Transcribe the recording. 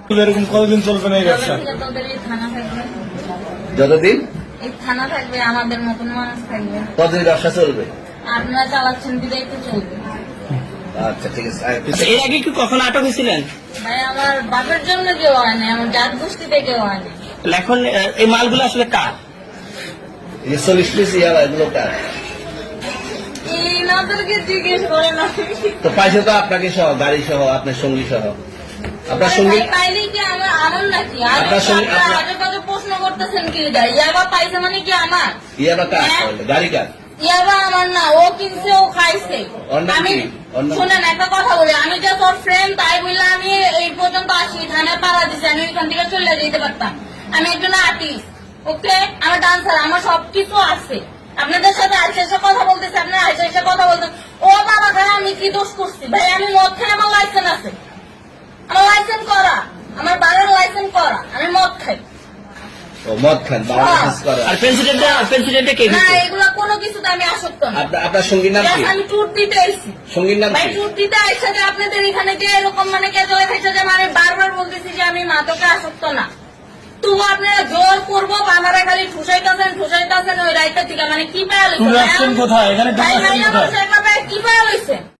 এরকম কতদিন চলবে না এই ব্যবসা? তোদের এই থানা থাকবে, যতদিন এই থানা থাকবে, আমাদের মতন মানুষ থাকবে, কতদিন ব্যবসা চলবে? আপনারা চালাচ্ছেন বিদায় তো চলবে। আচ্ছা ঠিক আছে। এর আগে কি কখনো আটক হয়েছিলেন? ভাই আমার বাপের জন্য কেউ হয় না, আমার জাত গোষ্ঠীতে কেউ হয় না। এখন এই মালগুলো আসলে কার? এই যে 40 পিস ইয়াবা এগুলো কার? এনাদেরকে জিজ্ঞেস করেন না। তো পাইছে তো আপনাকে সহ, গাড়ি সহ, আপনার সঙ্গী সহ। আপনার সঙ্গী পাইলে কি আমার নাকি? আর আপনার সঙ্গে- আজে বাজে প্রশ্ন করতেছেন কি? ইয়াবা পাইছে মানে কি আমার? ইয়াবা কার? হ্যাঁ? গাড়ি কার? ইয়াবা আমার না, ও কিনছে, ও খাইছে। ওর নাম আমি কি? ওর নাম- শোনেন একটা কথা বলি, আমি যে তোর ফ্রেন্ড তাই বললে আমি এই পর্যন্ত আসি, থানায় পাড়া দিছি, আমি ওইখান থেকে চলে যেতে পারতাম। আমি একজন আর্টিস্ট, ওকে, আমার ডান্সার, আমার সবকিছু আছে। আপনাদের সাথে আইসা এসে কথা বলতেছি, আপনারা আইসা এসে কথা বলতেন। ও বাবা ভাই, আমি কি দোষ করছি? ভাই আমি মদ খাই, আমার লাইসেন্স আছে, আমার লাইসেন্স করা, আমার বাবার লাইসেন্স করা, আমি মদ খাই। ও মদ খান, বাংলাদেশ করে। আর প্রেসিডেন্টে কে না দিচ্ছে? এগুলো কোনো কিছুতে আমি আসক্ত না। আপনার সঙ্গীর নাম কি? Yes, আমি ট্যুর দিতে আইছি। সঙ্গীর নাম ভাই কি? ট্যুর দিতে আইসা যে আপনাদের এখানে যে এরকম মানে কেজলে খাইছে যে আমি বারবার বলতেছি যে আমি মাদকে আসক্ত না, তবু আপনারা জোর করবো, বাবারা খালি ঠুসাইতেছেন ওই রাইতে থেকে, মানে কি পায়া তুমি আসছেন কোথায়? এখানে ভাই আসছেন ভাই আমার কোথায়? কি পায়া লইছে?